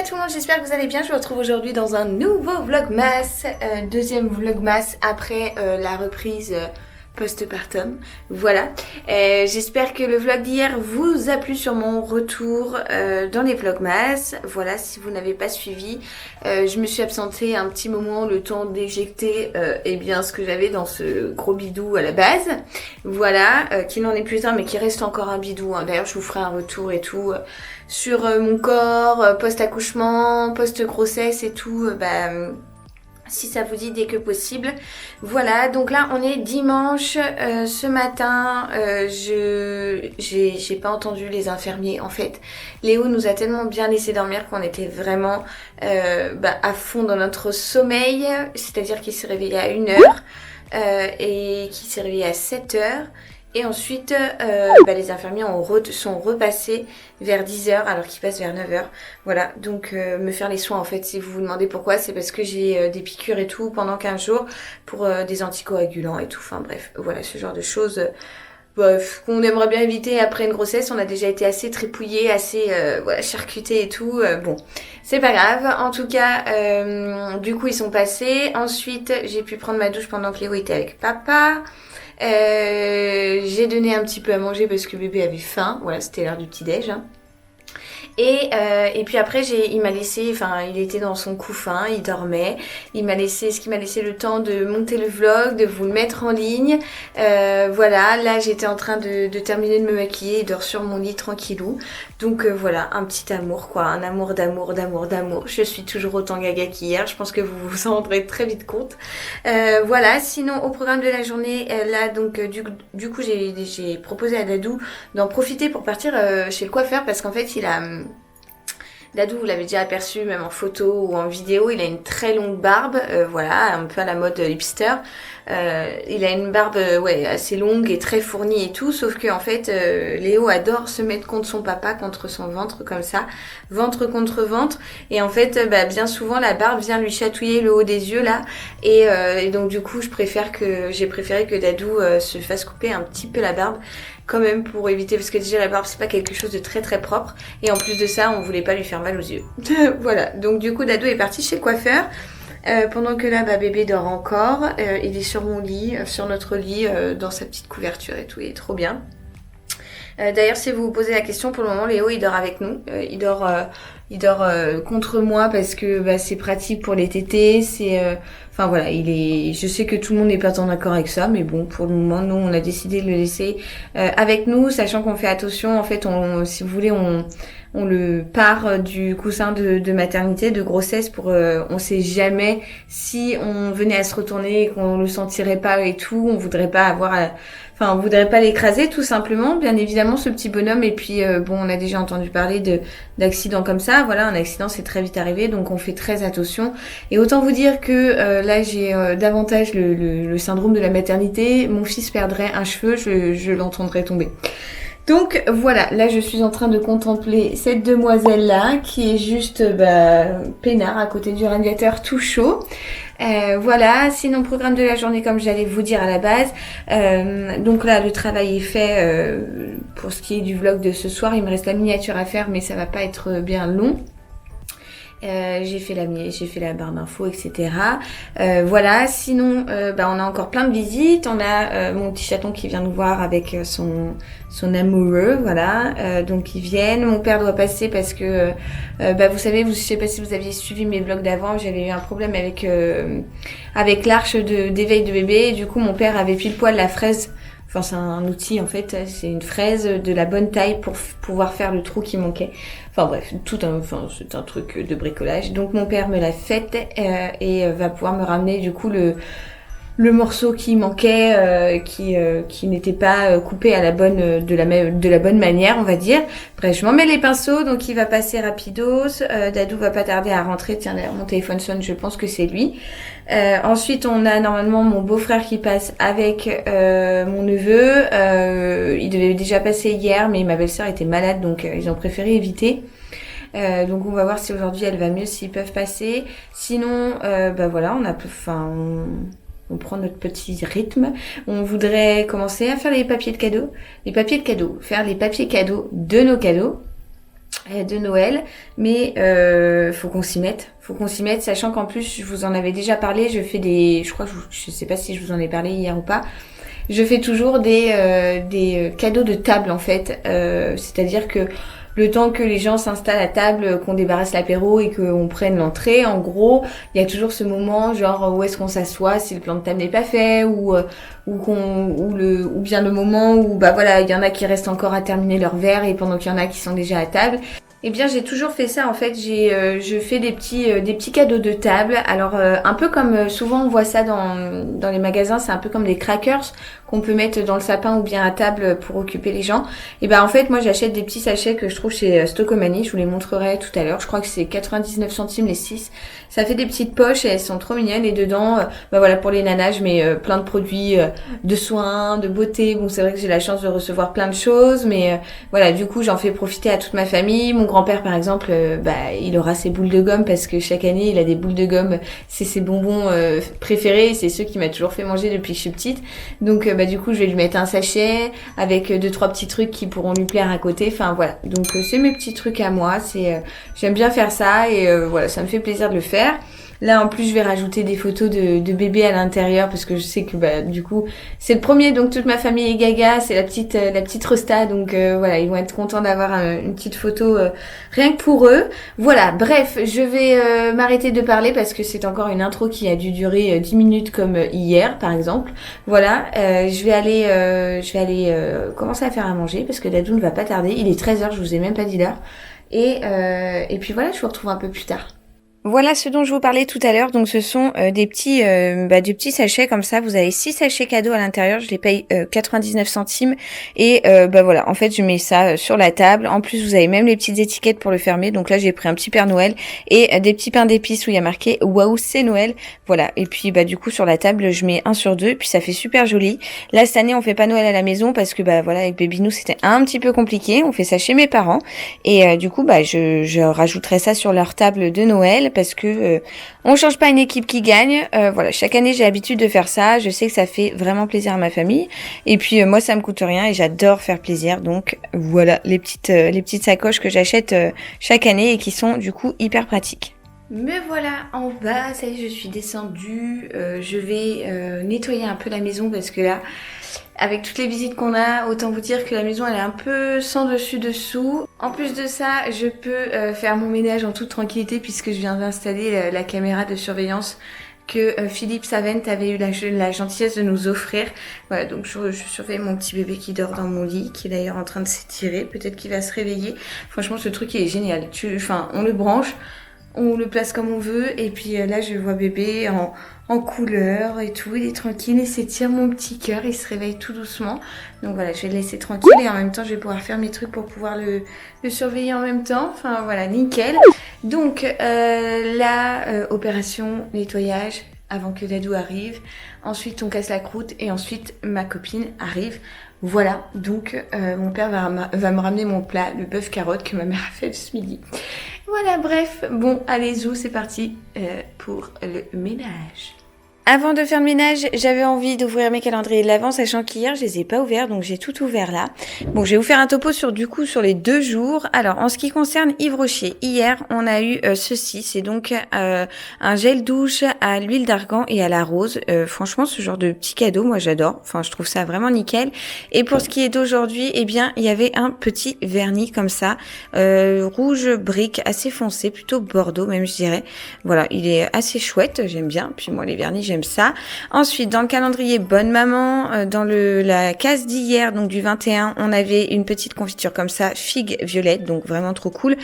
à tout le monde, j'espère que vous allez bien. Je vous retrouve aujourd'hui dans un nouveau vlogmas, deuxième vlogmas après la reprise postpartum. Voilà, j'espère que le vlog d'hier vous a plu sur mon retour dans les vlogmas. Voilà, si vous n'avez pas suivi, je me suis absentée un petit moment, le temps d'éjecter eh bien ce que j'avais dans ce gros bidou à la base. Voilà, qui n'en est plus un mais qui reste encore un bidou, hein. D'ailleurs je vous ferai un retour et tout sur mon corps, post-accouchement, post-grossesse et tout, si ça vous dit dès que possible. Voilà, donc là on est dimanche, ce matin, j'ai pas entendu les infirmiers en fait. Léo nous a tellement bien laissé dormir qu'on était vraiment à fond dans notre sommeil, c'est-à-dire qu'il s'est réveillé à 1h et qu'il s'est réveillé à 7h. Et ensuite, les infirmiers sont repassés vers 10h alors qu'ils passent vers 9h. Voilà, donc me faire les soins en fait, si vous vous demandez pourquoi, c'est parce que j'ai des piqûres et tout pendant 15 jours pour des anticoagulants et tout. Enfin bref, voilà, ce genre de choses qu'on aimerait bien éviter après une grossesse. On a déjà été assez tripouillés, assez charcutés et tout. Bon, c'est pas grave. En tout cas, du coup ils sont passés. Ensuite, j'ai pu prendre ma douche pendant que Léo était avec papa. J'ai donné un petit peu à manger parce que bébé avait faim. Voilà, c'était l'heure du petit-déj. Hein. Et puis après il m'a laissé, il était dans son couffin, il dormait. Ce qui m'a laissé le temps de monter le vlog, de vous le mettre en ligne. Voilà, là j'étais en train de terminer de me maquiller et de sur mon lit tranquillou. Donc voilà, un petit amour quoi, un amour d'amour. Je suis toujours autant gaga qu'hier, je pense que vous vous en rendrez très vite compte. Voilà, sinon au programme de la journée, là donc du coup j'ai proposé à Dadou d'en profiter pour partir chez le coiffeur parce qu'en fait Dadou, vous l'avez déjà aperçu même en photo ou en vidéo, il a une très longue barbe, voilà, un peu à la mode hipster. Il a une barbe assez longue et très fournie et tout, sauf que en fait Léo adore se mettre contre son papa, contre son ventre comme ça, ventre contre ventre, et en fait bien souvent la barbe vient lui chatouiller le haut des yeux là, et donc du coup j'ai préféré que Dadou se fasse couper un petit peu la barbe quand même pour éviter, parce que déjà la barbe c'est pas quelque chose de très très propre, et en plus de ça on voulait pas lui faire mal aux yeux. Voilà, donc du coup Dadou est parti chez le coiffeur. Pendant que là bébé dort encore, il est sur mon lit, sur notre lit, dans sa petite couverture et tout, il est trop bien. D'ailleurs si vous vous posez la question, pour le moment Léo il dort avec nous, il dort contre moi parce que c'est pratique pour les tétés, je sais que tout le monde n'est pas tant d'accord avec ça, mais bon, pour le moment nous on a décidé de le laisser avec nous, sachant qu'on fait attention, en fait si vous voulez on le part du coussin de maternité, de grossesse, pour on sait jamais si on venait à se retourner et qu'on le sentirait pas et tout, on voudrait pas on voudrait pas l'écraser tout simplement, bien évidemment, ce petit bonhomme. Et puis on a déjà entendu parler d'accidents comme ça. Voilà, un accident c'est très vite arrivé, donc on fait très attention. Et autant vous dire que là j'ai davantage le syndrome de la maternité. Mon fils perdrait un cheveu, je l'entendrais tomber. Donc voilà, là je suis en train de contempler cette demoiselle là qui est juste peinard à côté du radiateur tout chaud. Voilà, sinon programme de la journée comme j'allais vous dire à la base. Donc là le travail est fait pour ce qui est du vlog de ce soir. Il me reste la miniature à faire mais ça va pas être bien long. J'ai fait la barre d'infos, etc. Voilà, sinon on a encore plein de visites. On a mon petit chaton qui vient nous voir avec son amoureux, voilà. Donc ils viennent. Mon père doit passer parce que vous savez, je sais pas si vous aviez suivi mes vlogs d'avant, j'avais eu un problème avec l'arche d'éveil de bébé. Et du coup mon père avait pile poil la fraise. C'est un outil en fait, c'est une fraise de la bonne taille pour pouvoir faire le trou qui manquait. C'est un truc de bricolage. Donc mon père me l'a faite et va pouvoir me ramener du coup le morceau qui manquait, qui n'était pas coupé à de la bonne manière, on va dire. Bref, je m'en mets les pinceaux, donc il va passer rapidos. Dadou va pas tarder à rentrer. Tiens, d'ailleurs, mon téléphone sonne, je pense que c'est lui. Ensuite, on a normalement mon beau-frère qui passe avec mon neveu. Il devait déjà passer hier, mais ma belle-sœur était malade, donc ils ont préféré éviter. Donc on va voir si aujourd'hui elle va mieux, s'ils peuvent passer. Sinon, on prend notre petit rythme. On voudrait commencer à faire les papiers de cadeaux. Faire les papiers cadeaux de nos cadeaux. de Noël, mais faut qu'on s'y mette. Faut qu'on s'y mette, sachant qu'en plus, je vous en avais déjà parlé, je crois que je sais pas si je vous en ai parlé hier ou pas. Je fais toujours des cadeaux de table en fait, c'est-à-dire que le temps que les gens s'installent à table, qu'on débarrasse l'apéro et qu'on prenne l'entrée, en gros, il y a toujours ce moment genre où est-ce qu'on s'assoit si le plan de table n'est pas fait ou bien le moment où bah voilà, il y en a qui restent encore à terminer leur verre et pendant qu'il y en a qui sont déjà à table. Eh bien, j'ai toujours fait ça en fait. Je fais des petits cadeaux de table. Alors un peu comme souvent on voit ça dans les magasins, c'est un peu comme des crackers qu'on peut mettre dans le sapin ou bien à table pour occuper les gens. Et ben en fait, moi j'achète des petits sachets que je trouve chez Stocomanie. Je vous les montrerai tout à l'heure. Je crois que c'est 99 centimes les 6. Ça fait des petites poches et elles sont trop mignonnes. Et dedans, bah voilà, pour les nanas, je mets plein de produits de soins, de beauté. Bon, c'est vrai que j'ai la chance de recevoir plein de choses, mais voilà, du coup, j'en fais profiter à toute ma famille. Mon grand-père, par exemple, il aura ses boules de gomme parce que chaque année, il a des boules de gomme. C'est ses bonbons préférés. C'est ceux qu'il m'a toujours fait manger depuis que je suis petite. Donc, du coup, je vais lui mettre un sachet avec 2-3 petits trucs qui pourront lui plaire à côté. Enfin, voilà. Donc, c'est mes petits trucs à moi. J'aime bien faire ça et voilà, ça me fait plaisir de le faire. Là, en plus, je vais rajouter des photos de bébés à l'intérieur parce que je sais que du coup, c'est le premier, donc toute ma famille est gaga, c'est la petite Rosta, donc voilà, ils vont être contents d'avoir une petite photo rien que pour eux. Voilà, bref, je vais m'arrêter de parler parce que c'est encore une intro qui a dû durer 10 minutes comme hier, par exemple. Voilà, je vais aller commencer à faire à manger parce que Dadou ne va pas tarder. Il est 13h, je vous ai même pas dit l'heure. Et puis voilà, je vous retrouve un peu plus tard. Voilà ce dont je vous parlais tout à l'heure. Donc ce sont des petits sachets comme ça. Vous avez 6 sachets cadeaux à l'intérieur. Je les paye 99 centimes. Et voilà, en fait je mets ça sur la table. En plus vous avez même les petites étiquettes pour le fermer. Donc là j'ai pris un petit Père Noël et des petits pains d'épices où il y a marqué waouh c'est Noël. Voilà. Et puis du coup sur la table je mets 1 sur 2. Et puis ça fait super joli. Là cette année on fait pas Noël à la maison parce que voilà avec Babynou c'était un petit peu compliqué. On fait ça chez mes parents. Et du coup je rajouterai ça sur leur table de Noël. Parce que on change pas une équipe qui gagne. Voilà, chaque année j'ai l'habitude de faire ça. Je sais que ça fait vraiment plaisir à ma famille. Et puis moi ça me coûte rien et j'adore faire plaisir. Donc voilà les petites sacoches que j'achète chaque année et qui sont du coup hyper pratiques. Me voilà en bas, ça y est je suis descendue. Je vais nettoyer un peu la maison parce que là, avec toutes les visites qu'on a, autant vous dire que la maison elle est un peu sans dessus dessous. En plus de ça, je peux faire mon ménage en toute tranquillité puisque je viens d'installer la caméra de surveillance que Philippe Savent avait eu la gentillesse de nous offrir. Voilà, donc je surveille mon petit bébé qui dort dans mon lit, qui est d'ailleurs en train de s'étirer. Peut-être qu'il va se réveiller. Franchement, ce truc il est génial. On le branche, on le place comme on veut et puis là je vois bébé en couleur et tout, il est tranquille, il s'étire mon petit cœur, il se réveille tout doucement. Donc voilà, je vais le laisser tranquille et en même temps je vais pouvoir faire mes trucs pour pouvoir le surveiller en même temps. Enfin voilà, nickel. Donc opération nettoyage avant que Dadou arrive. Ensuite on casse la croûte et ensuite ma copine arrive. Voilà, donc mon père va me ramener mon plat, le bœuf carotte que ma mère a fait ce midi. Voilà, bref, bon, allez, zou, c'est parti pour le ménage. Avant de faire le ménage, j'avais envie d'ouvrir mes calendriers de l'Avent, sachant qu'hier, je les ai pas ouverts, donc j'ai tout ouvert là. Bon, je vais vous faire un topo sur les 2 jours. Alors, en ce qui concerne Yves Rocher, hier, on a eu ceci. C'est donc un gel douche à l'huile d'argan et à la rose. Franchement, ce genre de petit cadeau, moi, j'adore. Enfin, je trouve ça vraiment nickel. Et pour ce qui est d'aujourd'hui, eh bien, il y avait un petit vernis comme ça, rouge brique, assez foncé, plutôt bordeaux même, je dirais. Voilà, il est assez chouette, j'aime bien. Puis moi, les vernis, j'aime ça. Ensuite, dans le calendrier Bonne Maman, dans la case d'hier, donc du 21, on avait une petite confiture comme ça, figue violette, donc vraiment trop cool,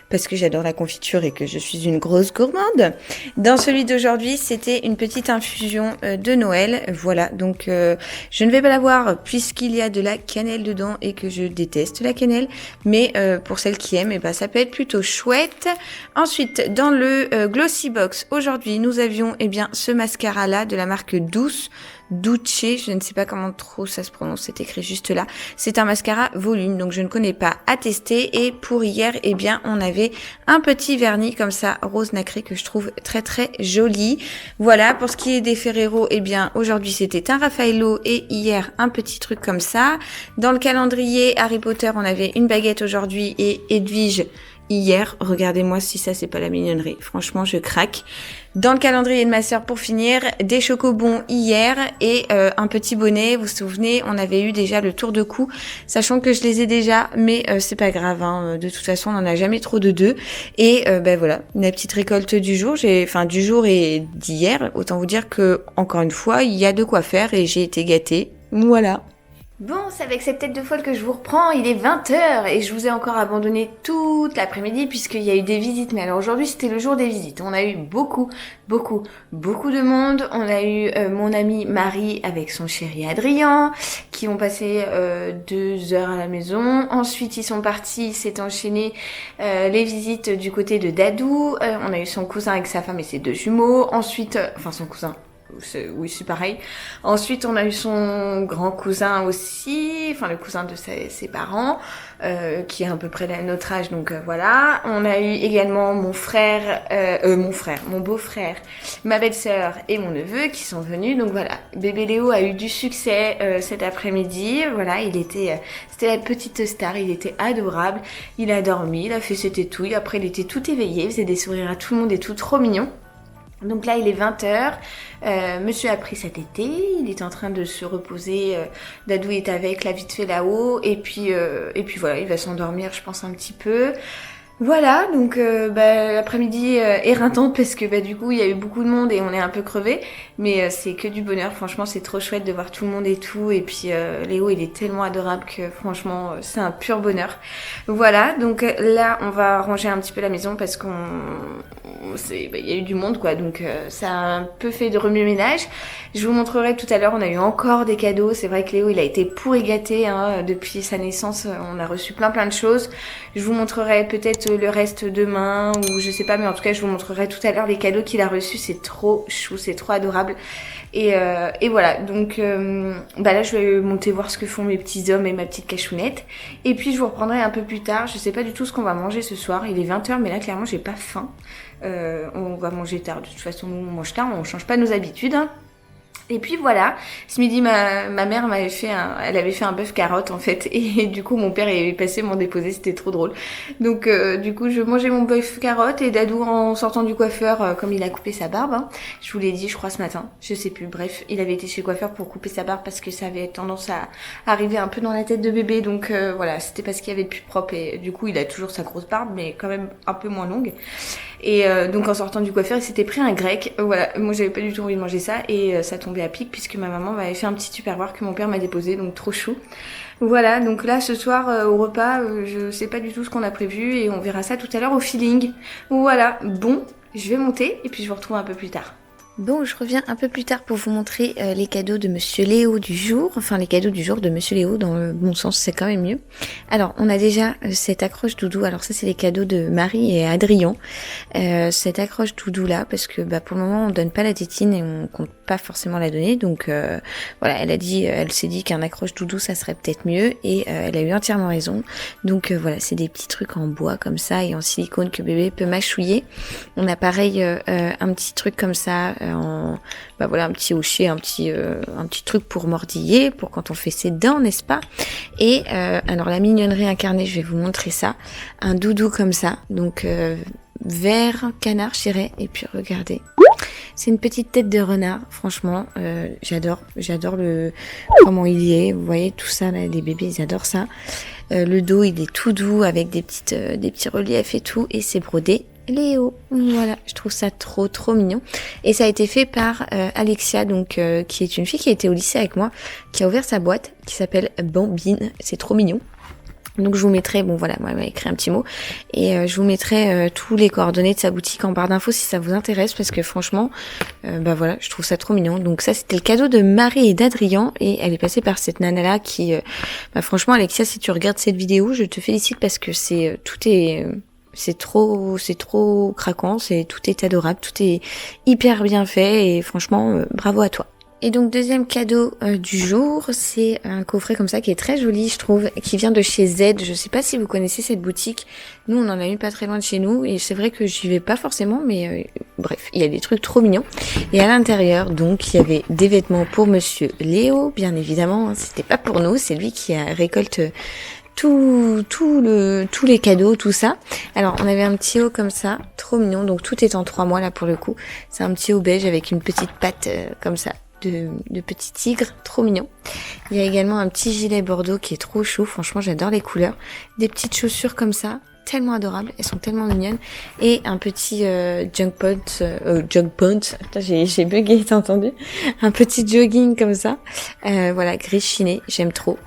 parce que j'adore la confiture et que je suis une grosse gourmande. Dans celui d'aujourd'hui, c'était une petite infusion de Noël. Voilà, donc je ne vais pas la voir puisqu'il y a de la cannelle dedans et que je déteste la cannelle, mais pour celles qui aiment, ça peut être plutôt chouette. Ensuite, dans le Glossy Box, aujourd'hui, nous avions ce mascara là de la marque Douce. Duce, je ne sais pas comment trop ça se prononce, c'est écrit juste là. C'est un mascara volume, donc je ne connais pas, à tester. Et pour hier, eh bien, on avait un petit vernis comme ça, rose nacré, que je trouve très très joli. Voilà, pour ce qui est des Ferrero, eh bien, aujourd'hui c'était un Raffaello et hier un petit truc comme ça. Dans le calendrier Harry Potter, on avait une baguette aujourd'hui et Edwige hier. Regardez-moi si ça c'est pas la mignonnerie. Franchement, je craque. Dans le calendrier de ma sœur, pour finir, des chocobons hier et un petit bonnet. Vous vous souvenez, on avait eu déjà le tour de cou, sachant que je les ai déjà, mais c'est pas grave. Hein. De toute façon, on n'en a jamais trop de deux. Et voilà, la petite récolte du jour, du jour et d'hier. Autant vous dire que encore une fois, il y a de quoi faire et j'ai été gâtée. Voilà. Bon, c'est avec cette tête de folle que je vous reprends, il est 20h et je vous ai encore abandonné toute l'après-midi puisqu'il y a eu des visites. Mais alors aujourd'hui c'était le jour des visites, on a eu beaucoup de monde. On a eu mon amie Marie avec son chéri Adrien qui ont passé 2 heures à la maison. Ensuite ils sont partis, s'est enchaîné les visites du côté de Dadou. On a eu son cousin avec sa femme et ses 2 jumeaux. Ensuite, son cousin... Oui, c'est pareil. Ensuite, on a eu son grand cousin aussi, le cousin de ses parents, qui est à peu près de notre âge, donc voilà. On a eu également mon beau-frère, ma belle-sœur et mon neveu qui sont venus. Donc voilà, bébé Léo a eu du succès cet après-midi. Voilà, c'était la petite star, il était adorable. Il a dormi, il a fait ses tétouilles. Après, il était tout éveillé, il faisait des sourires à tout le monde et tout, trop mignon. Donc là il est 20h, monsieur a pris cet été, il est en train de se reposer, Dadou est avec, là vite fait là-haut, et puis voilà, il va s'endormir je pense un petit peu. Voilà, donc l'après-midi éreintante parce que du coup il y a eu beaucoup de monde et on est un peu crevé, mais c'est que du bonheur, franchement c'est trop chouette de voir tout le monde et tout, et puis Léo il est tellement adorable que franchement c'est un pur bonheur. Voilà, donc là on va ranger un petit peu la maison parce il y a eu du monde quoi, donc ça a un peu fait de remue-ménage. Je vous montrerai tout à l'heure, on a eu encore des cadeaux, c'est vrai que Léo il a été pourri gâté hein, depuis sa naissance, on a reçu plein de choses. Je vous montrerai peut-être le reste demain ou je sais pas, mais en tout cas je vous montrerai tout à l'heure les cadeaux qu'il a reçus, c'est trop chou, c'est trop adorable. Et voilà, donc là je vais monter voir ce que font mes petits hommes et ma petite cachounette. Et puis je vous reprendrai un peu plus tard, je sais pas du tout ce qu'on va manger ce soir, il est 20h mais là clairement j'ai pas faim. On va manger tard, de toute façon nous on mange tard, on change pas nos habitudes hein. Et puis voilà, ce midi ma mère elle avait fait un bœuf carotte en fait, et du coup mon père est passé m'en déposer, c'était trop drôle. Donc du coup je mangeais mon bœuf carotte et Dadou en sortant du coiffeur, comme il a coupé sa barbe, hein, je vous l'ai dit je crois ce matin, je sais plus, bref, il avait été chez le coiffeur pour couper sa barbe parce que ça avait tendance à arriver un peu dans la tête de bébé, donc voilà, c'était parce qu'il y avait de plus propre et du coup il a toujours sa grosse barbe mais quand même un peu moins longue. Et donc en sortant du coiffeur il s'était pris un grec, voilà, moi j'avais pas du tout envie de manger ça et ça tombait à pic puisque ma maman m'avait fait un petit tupperware que mon père m'a déposé, donc trop chou. Voilà, donc là ce soir au repas je sais pas du tout ce qu'on a prévu et on verra ça tout à l'heure au feeling. Voilà, bon, je vais monter et puis je vous retrouve un peu plus tard. Bon, je reviens un peu plus tard pour vous montrer les cadeaux de Monsieur Léo du jour. Enfin, les cadeaux du jour de Monsieur Léo, dans le bon sens, c'est quand même mieux. Alors, on a déjà cette accroche doudou. Alors ça, c'est les cadeaux de Marie et Adrien. Cette accroche doudou là, parce que pour le moment, on donne pas la tétine et on compte pas forcément la donner. Donc voilà, elle s'est dit qu'un accroche doudou, ça serait peut-être mieux. Et elle a eu entièrement raison. Donc voilà, c'est des petits trucs en bois comme ça et en silicone que bébé peut mâchouiller. On a pareil un petit truc comme ça. Un petit hocher, un petit truc pour mordiller, pour quand on fait ses dents, n'est-ce pas? Et alors la mignonnerie incarnée, je vais vous montrer ça, un doudou comme ça, donc vert canard, je dirais, et puis regardez, c'est une petite tête de renard, franchement, j'adore comment il y est, vous voyez tout ça là, les bébés ils adorent ça, le dos il est tout doux avec des petits reliefs et tout, et c'est brodé Léo, voilà, je trouve ça trop mignon. Et ça a été fait par Alexia, donc qui est une fille qui a été au lycée avec moi, qui a ouvert sa boîte, qui s'appelle Bambine, c'est trop mignon. Donc je vous mettrai, moi elle m'a écrit un petit mot, et je vous mettrai tous les coordonnées de sa boutique en barre d'infos si ça vous intéresse, parce que franchement, je trouve ça trop mignon. Donc ça c'était le cadeau de Marie et d'Adrien, et elle est passée par cette nana là qui, franchement Alexia, si tu regardes cette vidéo, je te félicite parce que c'est trop craquant, tout est adorable, tout est hyper bien fait et franchement bravo à toi. Et donc deuxième cadeau du jour, c'est un coffret comme ça qui est très joli je trouve, qui vient de chez Z. Je sais pas si vous connaissez cette boutique. Nous on en a une pas très loin de chez nous et c'est vrai que j'y vais pas forcément, mais bref, il y a des trucs trop mignons. Et à l'intérieur donc il y avait des vêtements pour Monsieur Léo, bien évidemment. Hein, c'était pas pour nous, c'est lui qui récolte tous les cadeaux, tout ça. Alors on avait un petit haut comme ça, trop mignon. Donc tout est en 3 mois là pour le coup. C'est un petit haut beige avec une petite patte comme ça. De petits tigres, trop mignon. Il y a également un petit gilet bordeaux qui est trop chou, franchement j'adore les couleurs. Des petites chaussures comme ça, tellement adorables, elles sont tellement mignonnes. Et un petit junk pant, j'ai bugué, t'as entendu? Un petit jogging comme ça, voilà, gris chiné, j'aime trop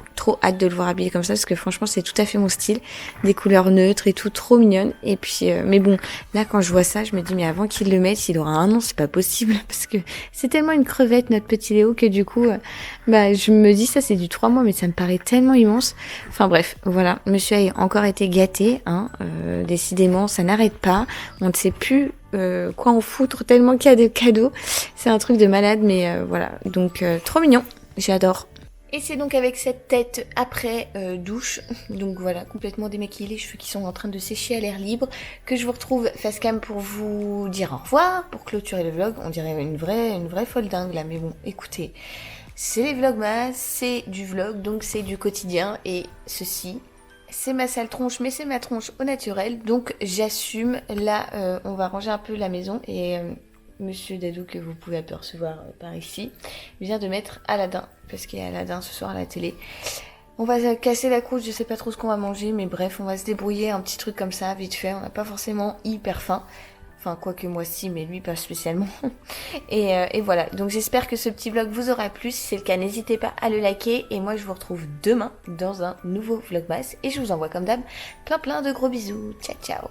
hâte de le voir habillé comme ça parce que franchement c'est tout à fait mon style, des couleurs neutres et tout, trop mignonne. Et puis mais bon, là quand je vois ça je me dis mais avant qu'il le mette il aura 1 an, c'est pas possible parce que c'est tellement une crevette notre petit Léo que du coup je me dis ça c'est du 3 mois mais ça me paraît tellement immense. Enfin bref, voilà, monsieur a encore été gâté hein, décidément ça n'arrête pas, on ne sait plus quoi en foutre tellement qu'il y a des cadeaux, c'est un truc de malade. Mais voilà, donc trop mignon, j'adore. Et c'est donc avec cette tête après douche, donc voilà, complètement démaquillée, les cheveux qui sont en train de sécher à l'air libre, que je vous retrouve face cam pour vous dire au revoir, pour clôturer le vlog. On dirait une vraie folle dingue là, mais bon, écoutez, c'est les vlogmas, c'est du vlog, donc c'est du quotidien, et ceci, c'est ma sale tronche, mais c'est ma tronche au naturel, donc j'assume. Là, on va ranger un peu la maison, et Monsieur Dadou, que vous pouvez apercevoir par ici, vient de mettre Aladdin, parce qu'il y a Aladdin ce soir à la télé. On va casser la croûte, je sais pas trop ce qu'on va manger, mais bref, on va se débrouiller, un petit truc comme ça, vite fait, on n'a pas forcément hyper faim. Enfin, quoique moi si, mais lui pas spécialement. Et voilà, donc j'espère que ce petit vlog vous aura plu. Si c'est le cas, n'hésitez pas à le liker. Et moi, je vous retrouve demain dans un nouveau vlogmas. Et je vous envoie comme d'hab plein de gros bisous. Ciao, ciao.